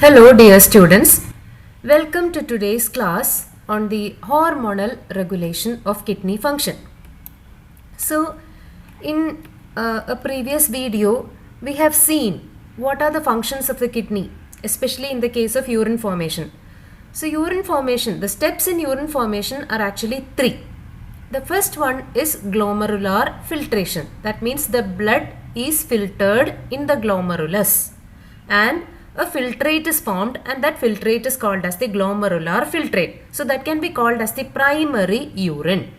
Hello dear students, welcome to today's class on the hormonal regulation of kidney function. So in a previous video we have seen what are the functions of the kidney, especially in the case of urine formation. So urine formation, the steps in urine formation are actually three. The first one is glomerular filtration. That means the blood is filtered in the glomerulus and a filtrate is formed, and that filtrate is called as the glomerular filtrate. So that can be called as the primary urine.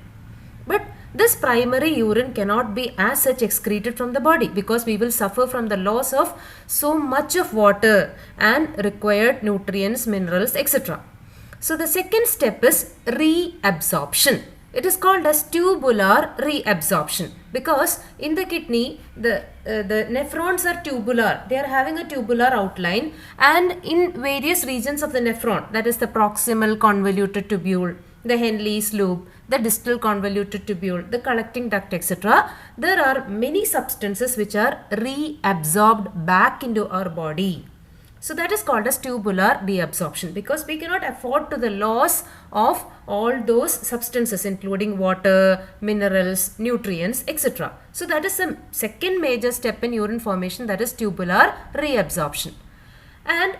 But this primary urine cannot be as such excreted from the body because we will suffer from the loss of so much of water and required nutrients, minerals, etc. So the second step is reabsorption. It is called as tubular reabsorption because in the kidney the nephrons are tubular. They are having a tubular outline, and in various regions of the nephron, that is the proximal convoluted tubule, the Henle's loop, the distal convoluted tubule, the collecting duct, etc. There are many substances which are reabsorbed back into our body. So that is called as tubular reabsorption because we cannot afford to the loss of all those substances including water, minerals, nutrients, etc. So that is the second major step in urine formation, that is tubular reabsorption. And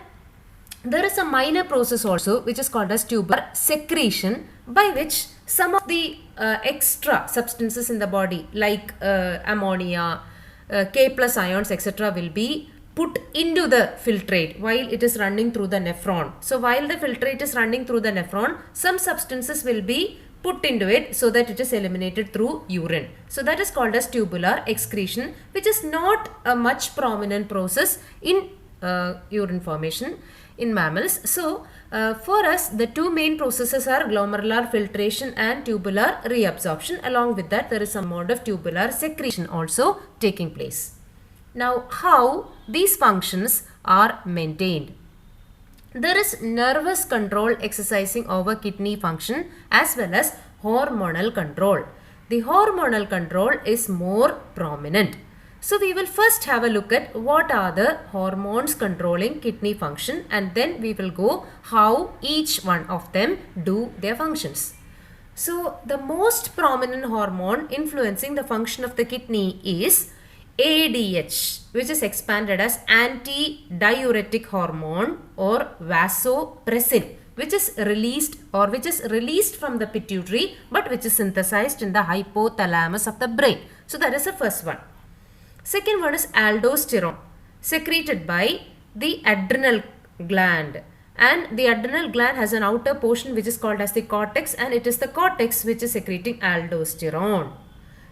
there is a minor process also which is called as tubular secretion, by which some of the extra substances in the body like ammonia, K plus ions, etc. will be put into the filtrate while it is running through the nephron. So while the filtrate is running through the nephron, some substances will be put into it so that it is eliminated through urine. So that is called as tubular excretion, which is not a much prominent process in urine formation in mammals. So for us, the two main processes are glomerular filtration and tubular reabsorption. Along with that, there is some mode of tubular secretion also taking place. Now, how these functions are maintained? There is nervous control exercising over kidney function as well as hormonal control. The hormonal control is more prominent. So we will first have a look at what are the hormones controlling kidney function, and then we will go how each one of them do their functions. So the most prominent hormone influencing the function of the kidney is ADH, which is expanded as anti-diuretic hormone, or vasopressin, which is released from the pituitary but which is synthesized in the hypothalamus of the brain. So that is the first one. Second one is aldosterone, secreted by the adrenal gland, and the adrenal gland has an outer portion which is called as the cortex, and it is the cortex which is secreting aldosterone.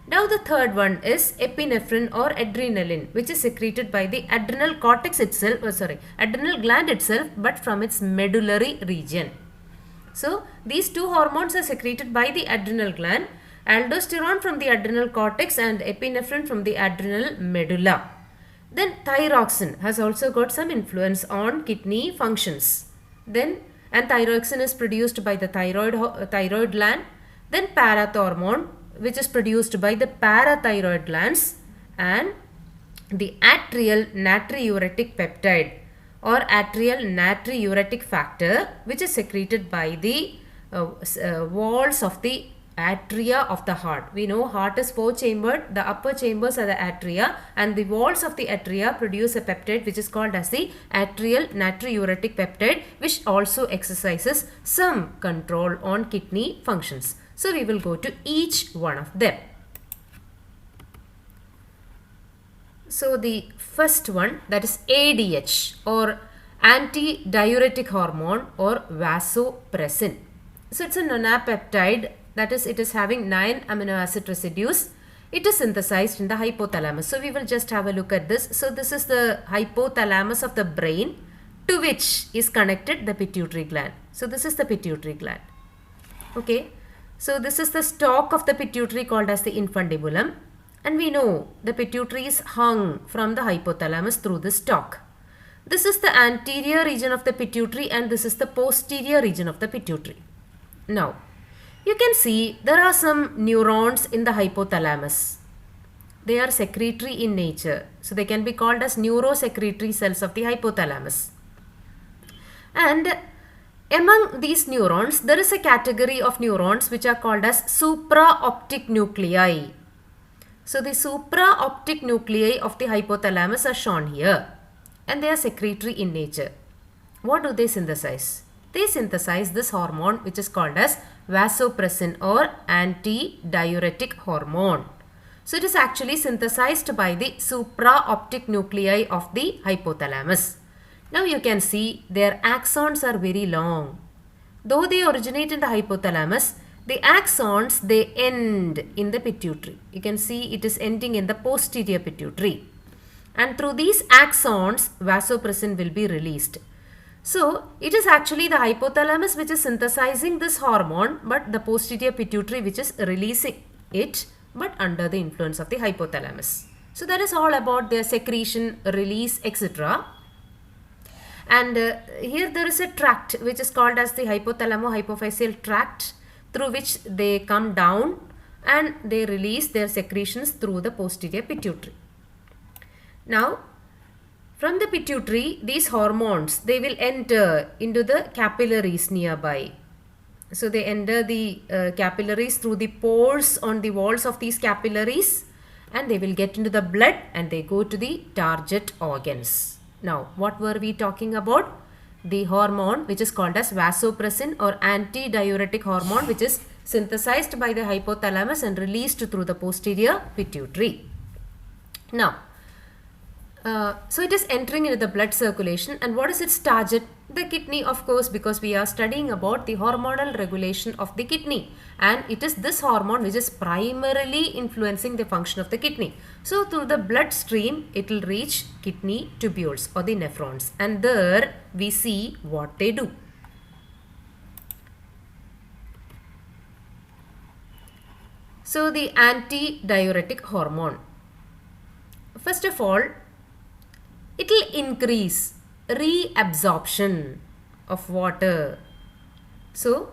Now the third one is epinephrine or adrenaline, which is secreted by the adrenal cortex itself, adrenal gland itself, but from its medullary region. So these two hormones are secreted by the adrenal gland, aldosterone from the adrenal cortex and epinephrine from the adrenal medulla. Then thyroxine has also got some influence on kidney functions. And thyroxine is produced by the thyroid gland. Then parathormone, which is produced by the parathyroid glands, and the atrial natriuretic peptide or atrial natriuretic factor, which is secreted by the walls of the atria of the heart. We know heart is four chambered, the upper chambers are the atria, and the walls of the atria produce a peptide which is called as the atrial natriuretic peptide, which also exercises some control on kidney functions. So we will go to each one of them. So the first one, that is ADH or anti-diuretic hormone or vasopressin. So it's a nonapeptide, that is, it is having 9 amino acid residues. It is synthesized in the hypothalamus. So we will just have a look at this. So this is the hypothalamus of the brain, to which is connected the pituitary gland. So this is the pituitary gland. Okay. So this is the stalk of the pituitary called as the infundibulum, and we know the pituitary is hung from the hypothalamus through the stalk. This is the anterior region of the pituitary and this is the posterior region of the pituitary. Now, you can see there are some neurons in the hypothalamus. They are secretory in nature. So they can be called as neurosecretory cells of the hypothalamus. And among these neurons, there is a category of neurons which are called as supraoptic nuclei. So the supraoptic nuclei of the hypothalamus are shown here, and they are secretory in nature. What do they synthesize? They synthesize this hormone which is called as vasopressin or antidiuretic hormone. So it is actually synthesized by the supraoptic nuclei of the hypothalamus. Now you can see their axons are very long. Though they originate in the hypothalamus, the axons, they end in the pituitary. You can see it is ending in the posterior pituitary. And through these axons, vasopressin will be released. So it is actually the hypothalamus which is synthesizing this hormone, but the posterior pituitary which is releasing it, but under the influence of the hypothalamus. So that is all about their secretion, release, etc. And here there is a tract which is called as the hypothalamo-hypophyseal tract, through which they come down and they release their secretions through the posterior pituitary. Now, from the pituitary, these hormones, they will enter into the capillaries nearby. So they enter the capillaries through the pores on the walls of these capillaries, and they will get into the blood and they go to the target organs. Now, what were we talking about? The hormone which is called as vasopressin or antidiuretic hormone, which is synthesized by the hypothalamus and released through the posterior pituitary. Now, so it is entering into the blood circulation, and what is its target? The kidney, of course, because we are studying about the hormonal regulation of the kidney, and it is this hormone which is primarily influencing the function of the kidney. So through the blood stream, it will reach kidney tubules or the nephrons, and there we see what they do. So the antidiuretic hormone, first of all, it will increase reabsorption of water. So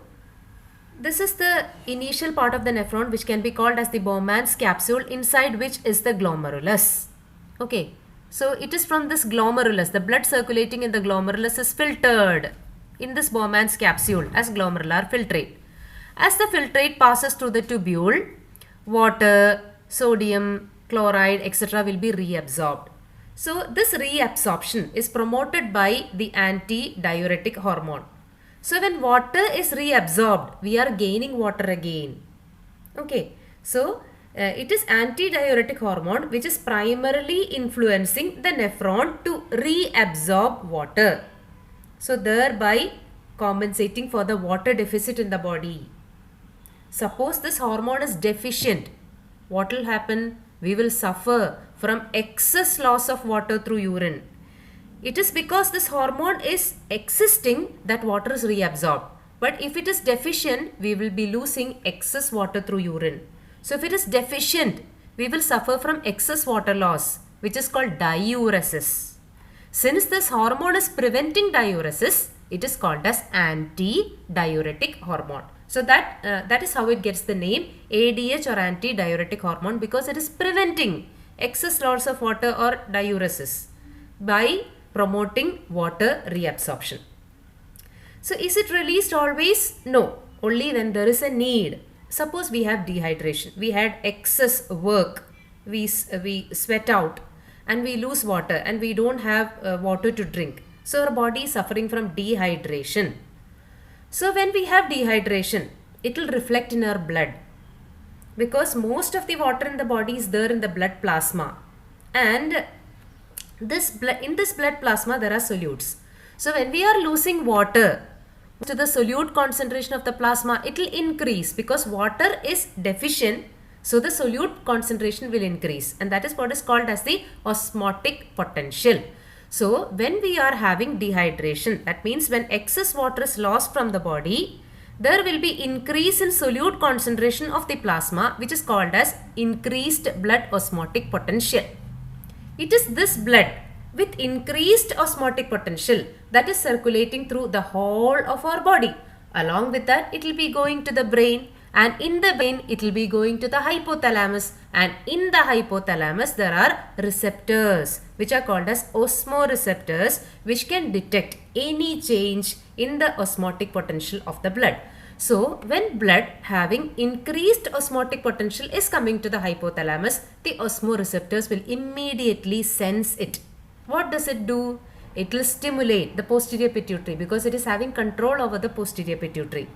this is the initial part of the nephron which can be called as the Bowman's capsule, inside which is the glomerulus. Okay, so it is from this glomerulus, the blood circulating in the glomerulus is filtered in this Bowman's capsule as glomerular filtrate. As the filtrate passes through the tubule, water, sodium, chloride, etc. will be reabsorbed. So this reabsorption is promoted by the antidiuretic hormone. So when water is reabsorbed, we are gaining water again. Okay, so it is antidiuretic hormone which is primarily influencing the nephron to reabsorb water. So thereby compensating for the water deficit in the body. Suppose this hormone is deficient, what will happen? We will suffer from excess loss of water through urine. It is because this hormone is existing that water is reabsorbed. But if it is deficient, we will be losing excess water through urine. So if it is deficient, we will suffer from excess water loss, which is called diuresis. Since this hormone is preventing diuresis, it is called as antidiuretic hormone. So that is how it gets the name ADH or antidiuretic hormone, because it is preventing excess loss of water or diuresis by promoting water reabsorption. So is it released always? No, only when there is a need. Suppose we have dehydration, we had excess work, we sweat out and we lose water and we don't have water to drink. So our body is suffering from dehydration. So when we have dehydration, it will reflect in our blood, because most of the water in the body is there in the blood plasma, and in this blood plasma there are solutes. So when we are losing water to the solute concentration of the plasma, it will increase because water is deficient. So the solute concentration will increase, and that is what is called as the osmotic potential. So when we are having dehydration, that means when excess water is lost from the body, there will be increase in solute concentration of the plasma, which is called as increased blood osmotic potential. It is this blood with increased osmotic potential that is circulating through the whole of our body. Along with that, it will be going to the brain, and in the brain it will be going to the hypothalamus, and in the hypothalamus there are receptors which are called as osmoreceptors, which can detect any change in the osmotic potential of the blood. So when blood having increased osmotic potential is coming to the hypothalamus, the osmoreceptors will immediately sense it. What does it do? It will stimulate the posterior pituitary because it is having control over the posterior pituitary.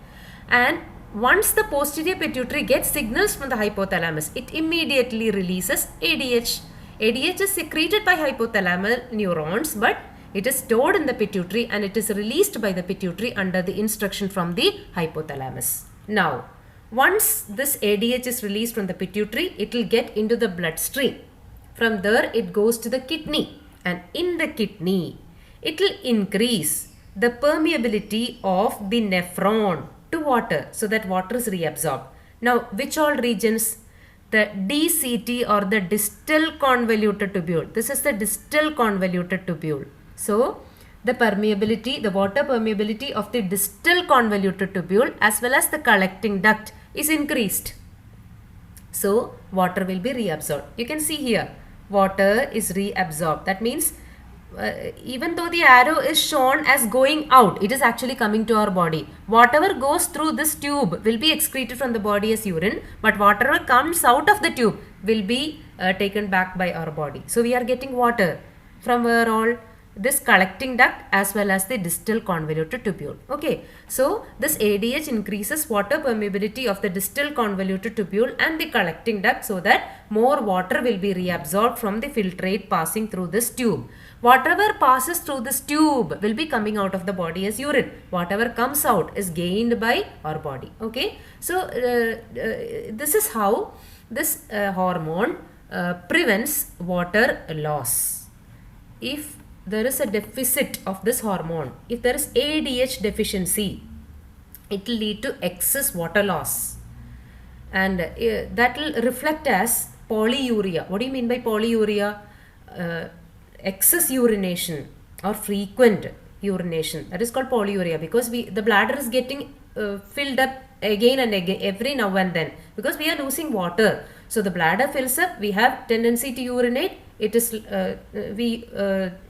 And once the posterior pituitary gets signals from the hypothalamus, it immediately releases ADH. ADH is secreted by hypothalamal neurons, but it is stored in the pituitary and it is released by the pituitary under the instruction from the hypothalamus. Now, once this ADH is released from the pituitary, it will get into the bloodstream. From there, it goes to the kidney, and in the kidney, it will increase the permeability of the nephron to water so that water is reabsorbed. Now, which all regions? The DCT or the distal convoluted tubule. This is the distal convoluted tubule. So, the permeability, the water permeability of the distal convoluted tubule as well as the collecting duct is increased. So, water will be reabsorbed. You can see here, water is reabsorbed. That means even though the arrow is shown as going out, it is actually coming to our body. Whatever goes through this tube will be excreted from the body as urine, but whatever comes out of the tube will be taken back by our body. So we are getting water from where all? This collecting duct as well as the distal convoluted tubule. Okay, so this ADH increases water permeability of the distal convoluted tubule and the collecting duct so that more water will be reabsorbed from the filtrate passing through this tube. Whatever passes through this tube will be coming out of the body as urine. Whatever comes out is gained by our body. Okay, so this is how this hormone prevents water loss. If there is a deficit of this hormone, if there is ADH deficiency, it will lead to excess water loss, and that will reflect as polyuria. What do you mean by polyuria? Excess urination or frequent urination, that is called polyuria, because the bladder is getting filled up again and again every now and then because we are losing water. So the bladder fills up, we have tendency to urinate, it is we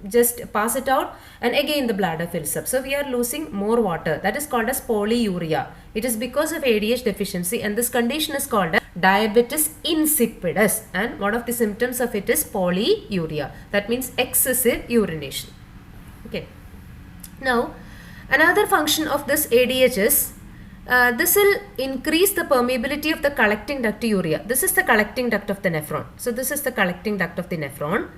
just pass it out and again the bladder fills up. So we are losing more water. That is called as polyuria. It is because of ADH deficiency, and this condition is called as diabetes insipidus, and one of the symptoms of it is polyuria. That means excessive urination. Okay. Now, another function of this ADH is this will increase the permeability of the collecting duct to urea. This is the collecting duct of the nephron. So this is the collecting duct of the nephron.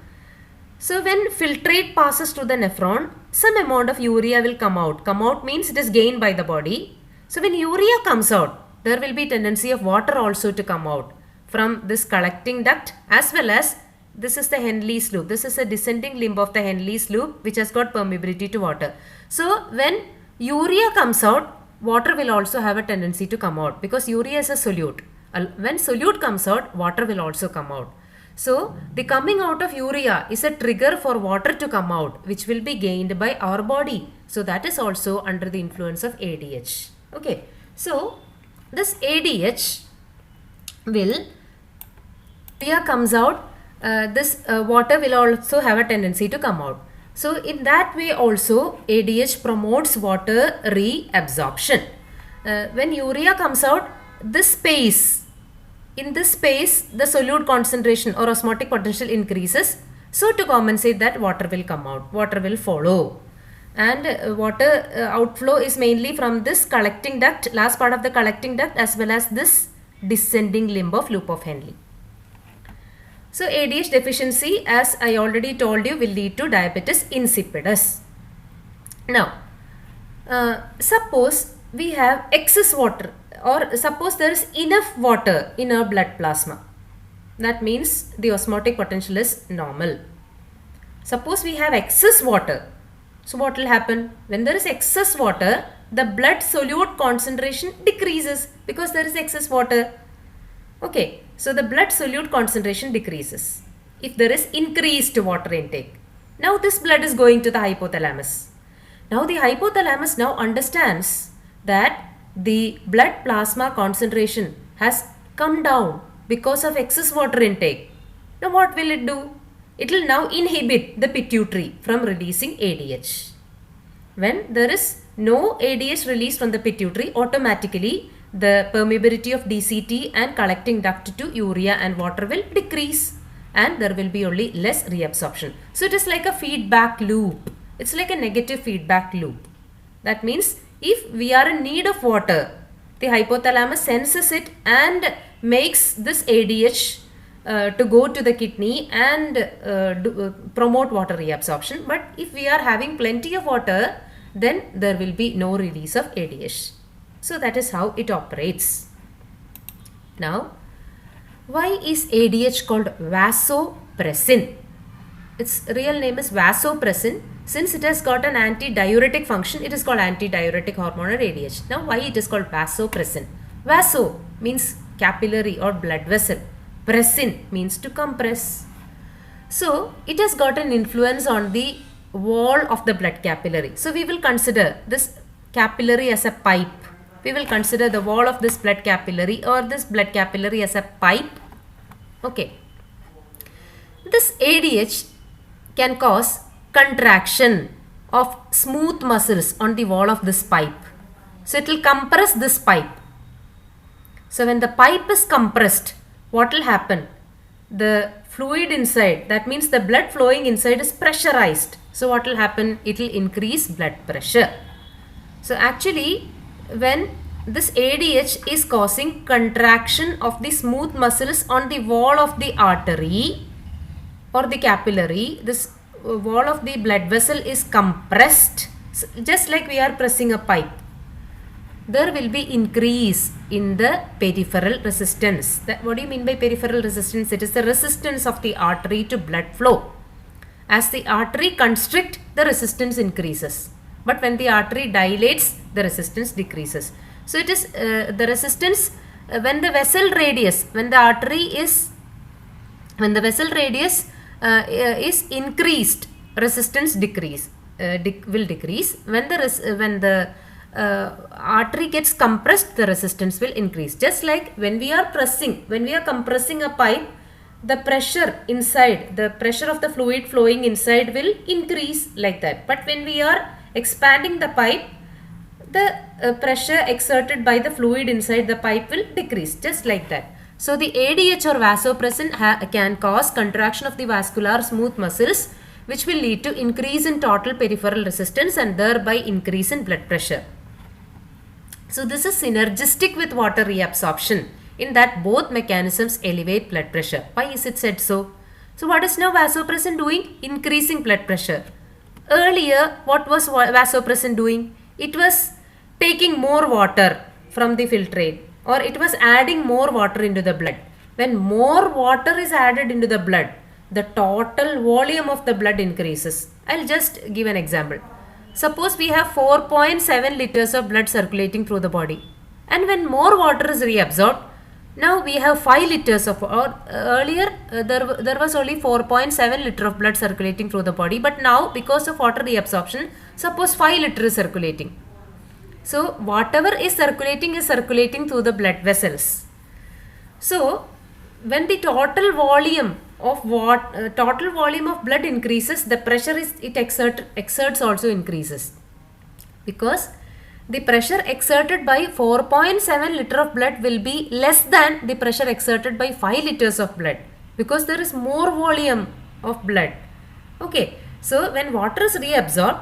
So when filtrate passes through the nephron, some amount of urea will come out. Come out means it is gained by the body. So when urea comes out, there will be tendency of water also to come out from this collecting duct, as well as this is the Henle's loop. This is a descending limb of the Henle's loop which has got permeability to water. So when urea comes out, water will also have a tendency to come out because urea is a solute. When solute comes out, water will also come out. So the coming out of urea is a trigger for water to come out, which will be gained by our body. So that is also under the influence of ADH. Okay. So this ADH will, urea comes out, this water will also have a tendency to come out. So in that way also ADH promotes water reabsorption. When urea comes out, this space, in this space the solute concentration or osmotic potential increases. So to compensate that, water will come out, water will follow. And water outflow is mainly from this collecting duct, last part of the collecting duct, as well as this descending limb of loop of Henle. So ADH deficiency, as I already told you, will lead to diabetes insipidus. Now, suppose we have excess water, or suppose there is enough water in our blood plasma. That means the osmotic potential is normal. Suppose we have excess water. So what will happen? When there is excess water, the blood solute concentration decreases because there is excess water. Okay, so the blood solute concentration decreases if there is increased water intake. Now this blood is going to the hypothalamus. Now the hypothalamus now understands that the blood plasma concentration has come down because of excess water intake. Now what will it do? It will now inhibit the pituitary from releasing ADH. When there is no ADH released from the pituitary, automatically the permeability of DCT and collecting duct to urea and water will decrease, and there will be only less reabsorption. So it is like a feedback loop. It's like a negative feedback loop. That means if we are in need of water, the hypothalamus senses it and makes this ADH to go to the kidney and promote water reabsorption. But if we are having plenty of water, then there will be no release of ADH. So that is how it operates. Now, why is ADH called vasopressin? Its real name is vasopressin. Since it has got an antidiuretic function, it is called antidiuretic hormone or ADH. Now, why it is called vasopressin? Vaso means capillary or blood vessel. Pressin means to compress. So, it has got an influence on the wall of the blood capillary. So, we will consider this capillary as a pipe. We will consider the wall of this blood capillary or this blood capillary as a pipe. Okay. This ADH can cause contraction of smooth muscles on the wall of this pipe. So, it will compress this pipe. So, when the pipe is compressed, what will happen? The fluid inside, that means the blood flowing inside is pressurized. So, what will happen? It will increase blood pressure. So, actually, when this ADH is causing contraction of the smooth muscles on the wall of the artery or the capillary, this wall of the blood vessel is compressed, just like we are pressing a pipe. There will be increase in the peripheral resistance. What do you mean by peripheral resistance? It is the resistance of the artery to blood flow. As the artery constricts, the resistance increases. But when the artery dilates, the resistance decreases. So it is the resistance when the vessel radius, when the vessel radius is increased, resistance will decrease. When the artery gets compressed, the resistance will increase. Just like when we are compressing a pipe, the pressure inside, the pressure of the fluid flowing inside will increase like that. But when we are expanding the pipe, the pressure exerted by the fluid inside the pipe will decrease, just like that. So the ADH or vasopressin can cause contraction of the vascular smooth muscles, which will lead to increase in total peripheral resistance and thereby increase in blood pressure. So this is synergistic with water reabsorption in that both mechanisms elevate blood pressure. Why is it said so? So what is now vasopressin doing? Increasing blood pressure. Earlier, what was vasopressin doing? It was taking more water from the filtrate, or it was adding more water into the blood. When more water is added into the blood, the total volume of the blood increases. I'll just give an example. Suppose we have 4.7 liters of blood circulating through the body, and when more water is reabsorbed, now we have 5 liters of, or earlier there was only 4.7 liter of blood circulating through the body, but now because of water reabsorption, suppose 5 liter is circulating. So whatever is circulating through the blood vessels. So when the total volume of blood increases, the pressure exerts also increases, because the pressure exerted by 4.7 liter of blood will be less than the pressure exerted by 5 liters of blood, because there is more volume of blood. Okay, so when water is reabsorbed,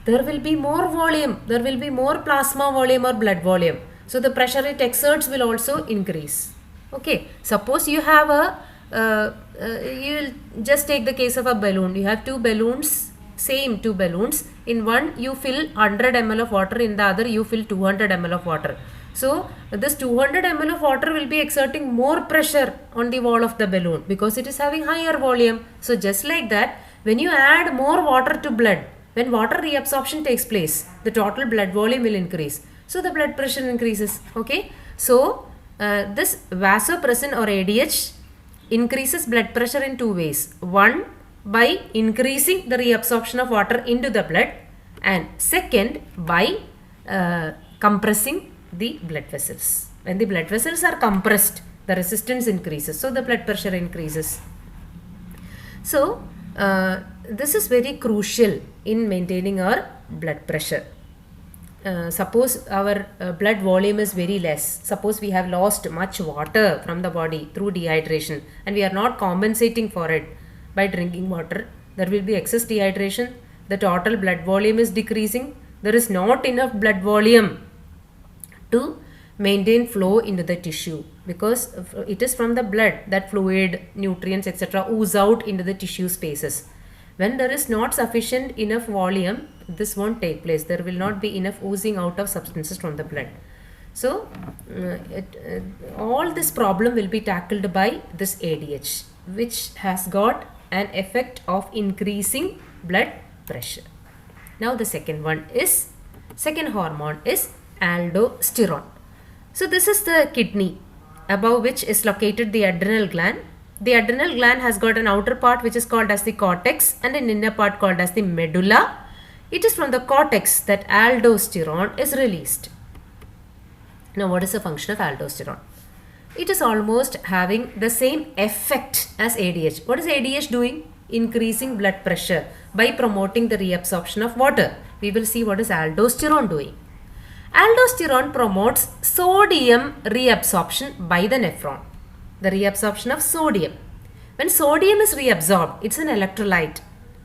there will be more volume, there will be more plasma volume or blood volume. So the pressure it exerts will also increase. Okay, suppose you have you will just take the case of a balloon. You have two balloons, same two balloons. In one you fill 100 ml of water, in the other you fill 200 ml of water. So this 200 ml of water will be exerting more pressure on the wall of the balloon because it is having higher volume. So just like that, when you add more water to blood, when water reabsorption takes place, the total blood volume will increase. So the blood pressure increases. Okay. So this vasopressin or ADH increases blood pressure in two ways. One, by increasing the reabsorption of water into the blood, and second, by compressing the blood vessels. When the blood vessels are compressed, the resistance increases, so the blood pressure increases. So this is very crucial in maintaining our blood pressure. Suppose our blood volume is very less, suppose we have lost much water from the body through dehydration and we are not compensating for it by drinking water, there will be excess dehydration, the total blood volume is decreasing, there is not enough blood volume to maintain flow into the tissue, because it is from the blood that fluid, nutrients, etc. ooze out into the tissue spaces. When there is not sufficient enough volume, this won't take place. There will not be enough oozing out of substances from the blood. So all this problem will be tackled by this ADH, which has got an effect of increasing blood pressure. Now the second hormone is aldosterone. So this is the kidney, above which is located the adrenal gland. The adrenal gland has got an outer part which is called as the cortex and an inner part called as the medulla. It is from the cortex that aldosterone is released. Now what is the function of aldosterone? It is almost having the same effect as ADH. What is ADH doing? Increasing blood pressure by promoting the reabsorption of water. We will see what is aldosterone doing. Aldosterone promotes sodium reabsorption by the nephron. The reabsorption of sodium. When sodium is reabsorbed, it's an electrolyte.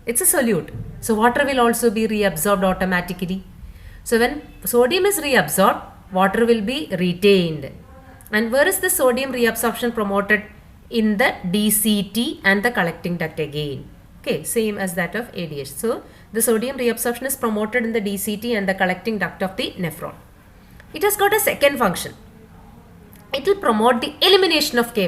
It's a solute. So water will also be reabsorbed automatically. So when sodium is reabsorbed, water will be retained. And where is the sodium reabsorption promoted? In the DCT and the collecting duct again. Okay, same as that of ADH. So the sodium reabsorption is promoted in the DCT and the collecting duct of the nephron. It has got a second function. It will promote the elimination of K+.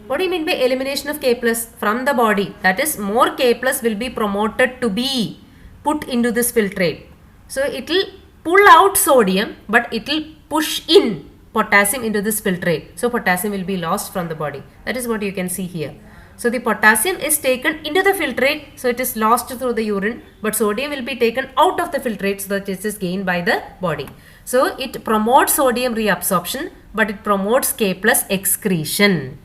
What do you mean by elimination of K+? From the body. That is, more K+ will be promoted to be put into this filtrate. So it will pull out sodium, but it will push in potassium into this filtrate. So potassium will be lost from the body. That is what you can see here. So the potassium is taken into the filtrate, so it is lost through the urine, but sodium will be taken out of the filtrate so that it is gained by the body. So it promotes sodium reabsorption, but it promotes K+ excretion.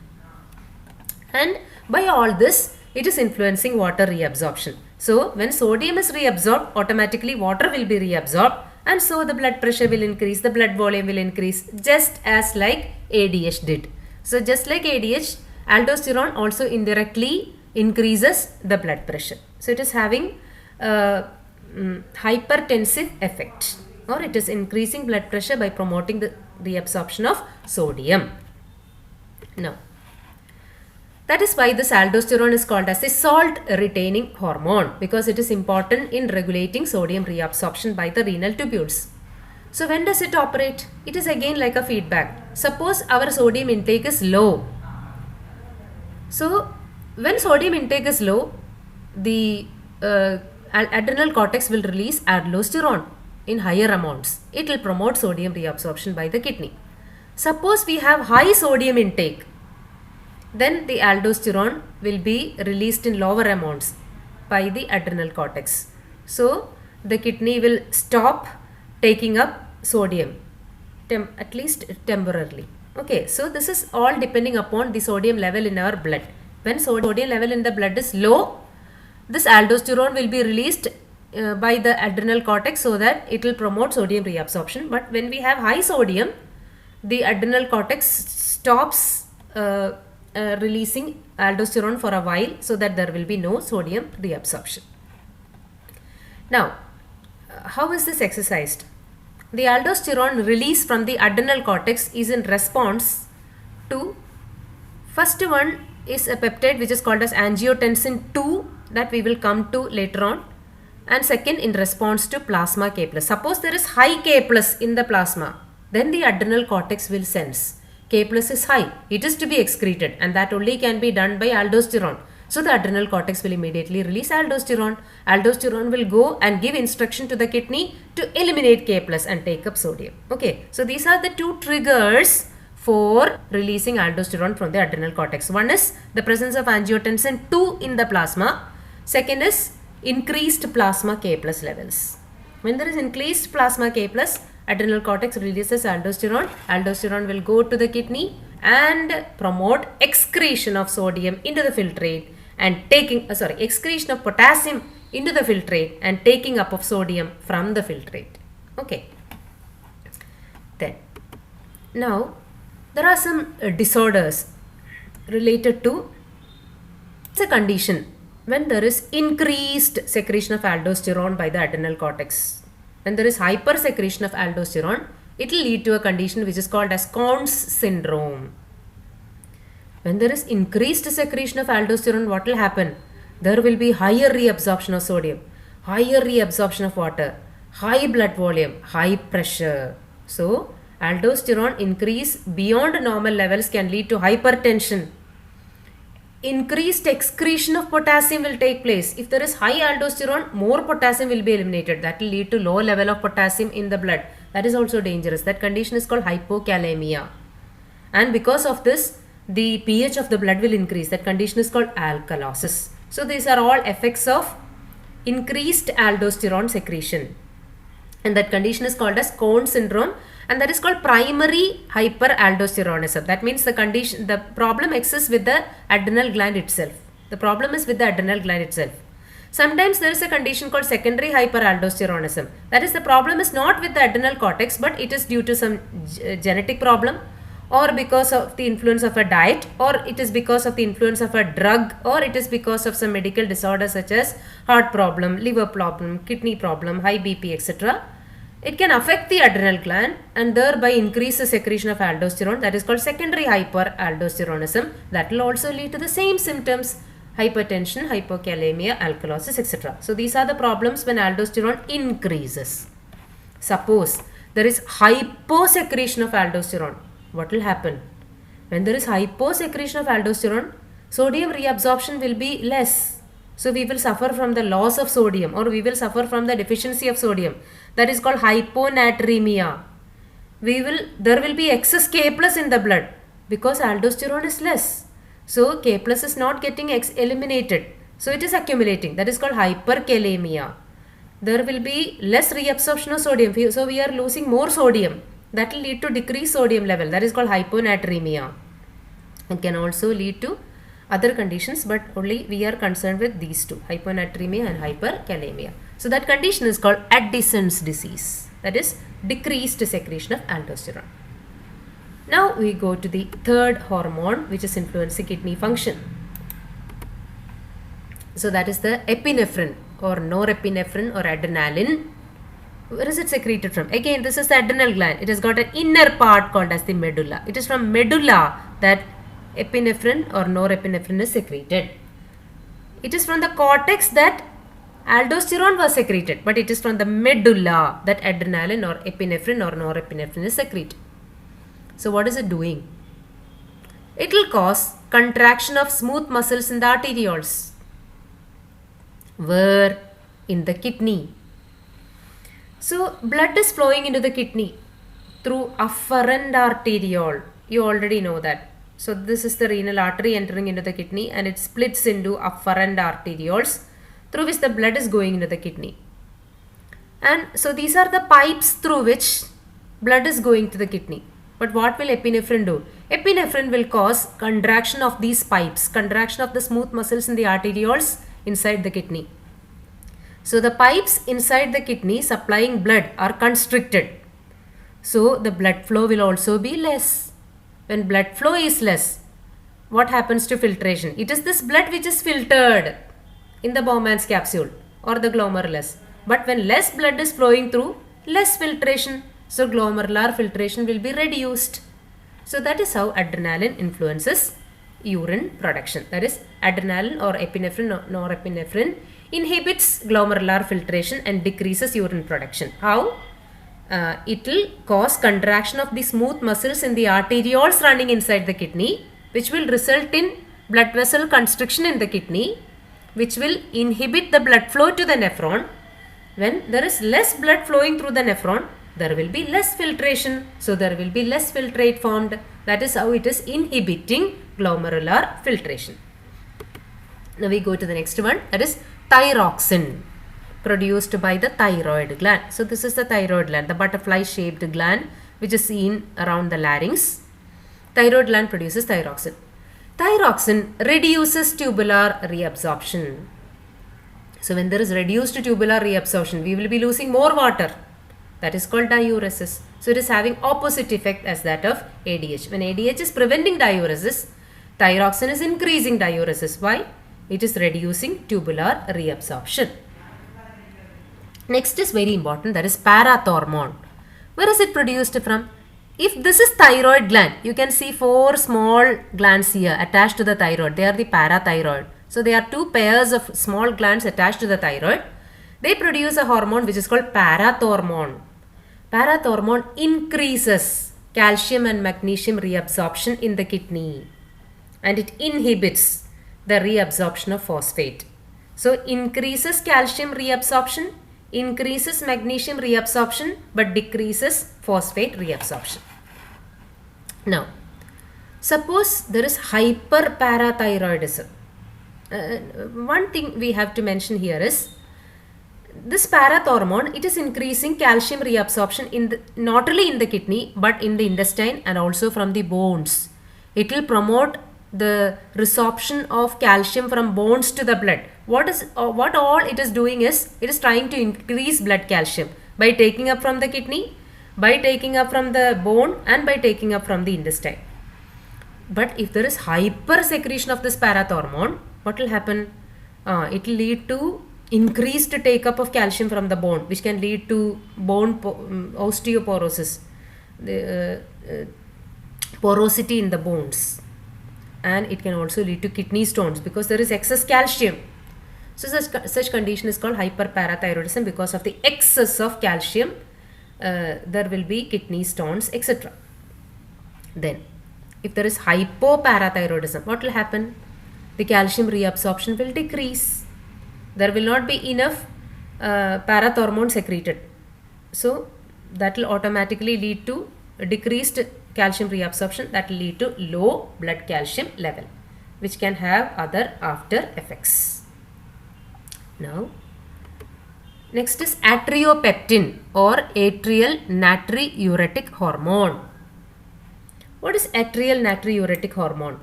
And by all this, it is influencing water reabsorption. So when sodium is reabsorbed, automatically water will be reabsorbed, and so the blood pressure will increase, the blood volume will increase, just as like ADH did. So just like ADH, aldosterone also indirectly increases the blood pressure. So it is having a hypertensive effect, or it is increasing blood pressure by promoting the reabsorption of sodium. Now, that is why this aldosterone is called as a salt retaining hormone, because it is important in regulating sodium reabsorption by the renal tubules. So when does it operate? It is again like a feedback. Suppose our sodium intake is low. So when sodium intake is low, the adrenal cortex will release aldosterone in higher amounts. It will promote sodium reabsorption by the kidney. Suppose we have high sodium intake, then the aldosterone will be released in lower amounts by the adrenal cortex. So the kidney will stop taking up sodium, at least temporarily. Okay, so this is all depending upon the sodium level in our blood. When sodium level in the blood is low, this aldosterone will be released by the adrenal cortex so that it will promote sodium reabsorption. But when we have high sodium, the adrenal cortex stops releasing aldosterone for a while so that there will be no sodium reabsorption. Now, how is this exercised? The aldosterone release from the adrenal cortex is in response to, first one is a peptide which is called as angiotensin 2, that we will come to later on, and second in response to plasma K+. Suppose there is high K+ in the plasma, then the adrenal cortex will sense K+ is high, it is to be excreted, and that only can be done by aldosterone. So the adrenal cortex will immediately release aldosterone. Aldosterone will go and give instruction to the kidney to eliminate K+ and take up sodium. Okay, so these are the two triggers for releasing aldosterone from the adrenal cortex. One is the presence of angiotensin 2 in the plasma. Second is increased plasma K+ levels. When there is increased plasma K+, Adrenal cortex releases aldosterone. Aldosterone will go to the kidney and promote excretion of sodium into the filtrate and taking, excretion of potassium into the filtrate and taking up of sodium from the filtrate. Okay. Then, now there are some disorders related to, it's a condition when there is increased secretion of aldosterone by the adrenal cortex. When there is hypersecretion of aldosterone, it will lead to a condition which is called as Conn's syndrome. When there is increased secretion of aldosterone, what will happen? There will be higher reabsorption of sodium, higher reabsorption of water, high blood volume, high pressure. So, aldosterone increase beyond normal levels can lead to hypertension. Increased excretion of potassium will take place. If there is high aldosterone, more potassium will be eliminated. That will lead to low level of potassium in the blood. That is also dangerous. That condition is called hypokalemia. And because of this, the pH of the blood will increase. That condition is called alkalosis. So these are all effects of increased aldosterone secretion. And that condition is called as Conn's syndrome, and that is called primary hyperaldosteronism. That means the problem exists with the adrenal gland itself. The problem is with the adrenal gland itself. Sometimes there is a condition called secondary hyperaldosteronism. That is, the problem is not with the adrenal cortex, but it is due to some genetic problem, or because of the influence of a diet, or it is because of the influence of a drug, or it is because of some medical disorder such as heart problem, liver problem, kidney problem, high BP, etc. It can affect the adrenal gland and thereby increase the secretion of aldosterone. That is called secondary hyperaldosteronism. That will also lead to the same symptoms: hypertension, hypokalemia, alkalosis, etc. So these are the problems when aldosterone increases. Suppose there is hyposecretion of aldosterone. What will happen? When there is hyposecretion of aldosterone, sodium reabsorption will be less. So we will suffer from the loss of sodium, or we will suffer from the deficiency of sodium. That is called hyponatremia. There will be excess K plus in the blood because aldosterone is less. So K plus is not getting eliminated. So it is accumulating. That is called hyperkalemia. There will be less reabsorption of sodium. So we are losing more sodium. That will lead to decreased sodium level. That is called hyponatremia. It can also lead to other conditions, but only we are concerned with these two, hyponatremia and hyperkalemia. So that condition is called Addison's disease. That is decreased secretion of aldosterone. Now we go to the third hormone which is influencing kidney function. So that is the epinephrine or norepinephrine or adrenaline. Where is it secreted from? Again, this is the adrenal gland. It has got an inner part called as the medulla. It is from medulla that epinephrine or norepinephrine is secreted. It is from the cortex that aldosterone was secreted, but it is from the medulla that adrenaline or epinephrine or norepinephrine is secreted. So what is it doing? It will cause contraction of smooth muscles in the arterioles. Where? In the kidney. So blood is flowing into the kidney through afferent arteriole. You already know that. So this is the renal artery entering into the kidney, and it splits into afferent arterioles through which the blood is going into the kidney. And so these are the pipes through which blood is going to the kidney. But what will epinephrine do? Epinephrine will cause contraction of these pipes, contraction of the smooth muscles in the arterioles inside the kidney. So the pipes inside the kidney supplying blood are constricted. So the blood flow will also be less. When blood flow is less, what happens to filtration? It is this blood which is filtered in the Bowman's capsule or the glomerulus. But when less blood is flowing through, less filtration. So glomerular filtration will be reduced. So that is how adrenaline influences urine production. That is, adrenaline or epinephrine or norepinephrine inhibits glomerular filtration and decreases urine production. How? It will cause contraction of the smooth muscles in the arterioles running inside the kidney, which will result in blood vessel constriction in the kidney, which will inhibit the blood flow to the nephron. When there is less blood flowing through the nephron, there will be less filtration. So there will be less filtrate formed. That is how it is inhibiting glomerular filtration. Now we go to the next one, that is thyroxine. produced by the thyroid gland. So this is the thyroid gland, the butterfly shaped gland which is seen around the larynx. Thyroid gland produces thyroxine. Thyroxine reduces tubular reabsorption. So when there is reduced tubular reabsorption, we will be losing more water. That is called diuresis. So it is having opposite effect as that of ADH. When ADH is preventing diuresis, thyroxine is increasing diuresis. Why? It is reducing tubular reabsorption. Next is very important, that is parathormone. Where is it produced from? If this is thyroid gland, you can see 4 small glands here attached to the thyroid. They are the parathyroid. So they are 2 pairs of small glands attached to the thyroid. They produce a hormone which is called parathormone. Parathormone increases calcium and magnesium reabsorption in the kidney, and it inhibits the reabsorption of phosphate. So increases calcium reabsorption, increases magnesium reabsorption, but decreases phosphate reabsorption. Now, suppose there is hyperparathyroidism. One thing we have to mention here is this parathormone, it is increasing calcium reabsorption in the, not only in the kidney but in the intestine and also from the bones. It will promote the resorption of calcium from bones to the blood. What all it is doing is, it is trying to increase blood calcium by taking up from the kidney, by taking up from the bone, and by taking up from the intestine. But if there is hyper secretion of this parathormone, what will happen? It will lead to increased take up of calcium from the bone, which can lead to bone osteoporosis, porosity in the bones, and it can also lead to kidney stones because there is excess calcium. So such condition is called hyperparathyroidism. Because of the excess of calcium, there will be kidney stones, etc. Then if there is hypoparathyroidism, what will happen? The calcium reabsorption will decrease. There will not be enough parathormone secreted. So that will automatically lead to decreased calcium reabsorption. That will lead to low blood calcium level, which can have other after effects. Now, next is atriopeptin or atrial natriuretic hormone. What is atrial natriuretic hormone?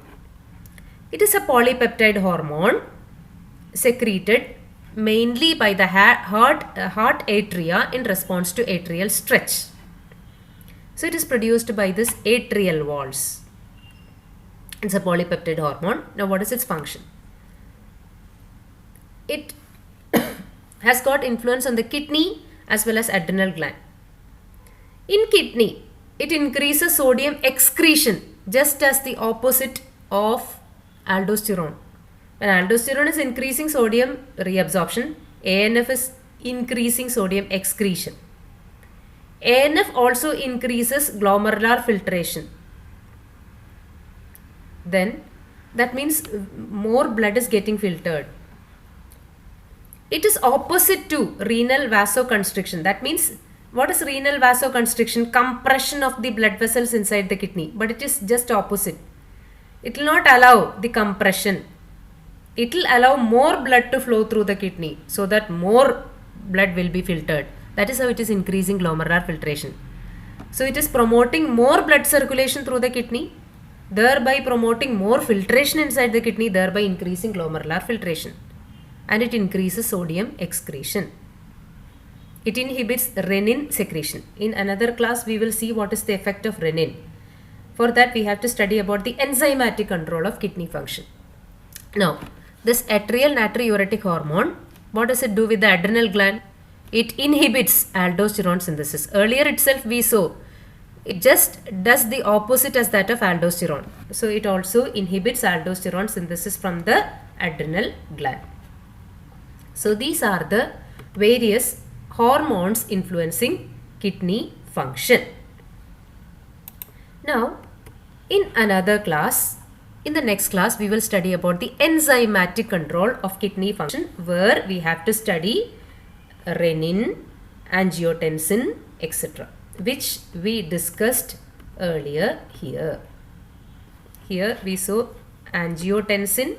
It is a polypeptide hormone secreted mainly by the heart atria in response to atrial stretch. So it is produced by this atrial walls. It's a polypeptide hormone. Now what is its function? It has got influence on the kidney as well as adrenal gland. In kidney, it increases sodium excretion, just as the opposite of aldosterone. When aldosterone is increasing sodium reabsorption, ANF is increasing sodium excretion. ANF also increases glomerular filtration. Then that means more blood is getting filtered. It is opposite to renal vasoconstriction. That means, what is renal vasoconstriction? Compression of the blood vessels inside the kidney. But it is just opposite. It will not allow the compression. It will allow more blood to flow through the kidney so that more blood will be filtered. That is how it is increasing glomerular filtration. So it is promoting more blood circulation through the kidney, thereby promoting more filtration inside the kidney, thereby increasing glomerular filtration. And it increases sodium excretion. It inhibits renin secretion. In another class, we will see what is the effect of renin. For that, we have to study about the enzymatic control of kidney function. Now, this atrial natriuretic hormone, what does it do with the adrenal gland? It inhibits aldosterone synthesis. Earlier itself we saw, it just does the opposite as that of aldosterone. So it also inhibits aldosterone synthesis from the adrenal gland. So these are the various hormones influencing kidney function. Now, in another class, in the next class, we will study about the enzymatic control of kidney function, where we have to study renin, angiotensin, etc., which we discussed earlier here. Here we saw angiotensin,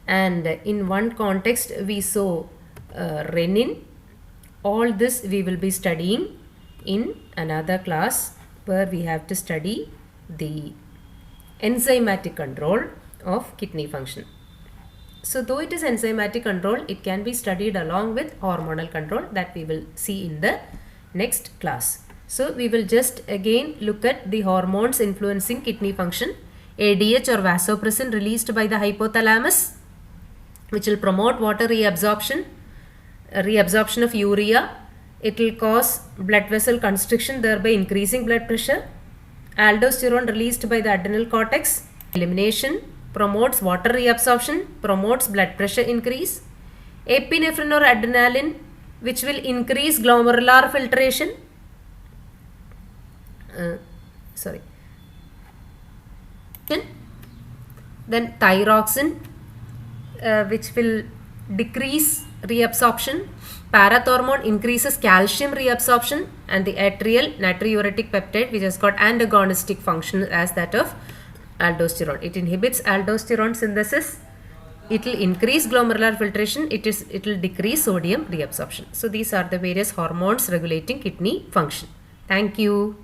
and in one context we saw renin. All this we will be studying in another class where we have to study the enzymatic control of kidney function. So though it is enzymatic control, it can be studied along with hormonal control that we will see in the next class. So we will just again look at the hormones influencing kidney function. ADH or vasopressin released by the hypothalamus, which will promote water reabsorption of urea. It will cause blood vessel constriction, thereby increasing blood pressure. Aldosterone released by the adrenal cortex, elimination, promotes water reabsorption, promotes blood pressure increase. Epinephrine or adrenaline, which will increase glomerular filtration. Then thyroxine, which will decrease reabsorption. Parathormone increases calcium reabsorption, and the atrial natriuretic peptide, which has got antagonistic function as that of aldosterone. It inhibits aldosterone synthesis. It will increase glomerular filtration. It will decrease sodium reabsorption. So these are the various hormones regulating kidney function. Thank you.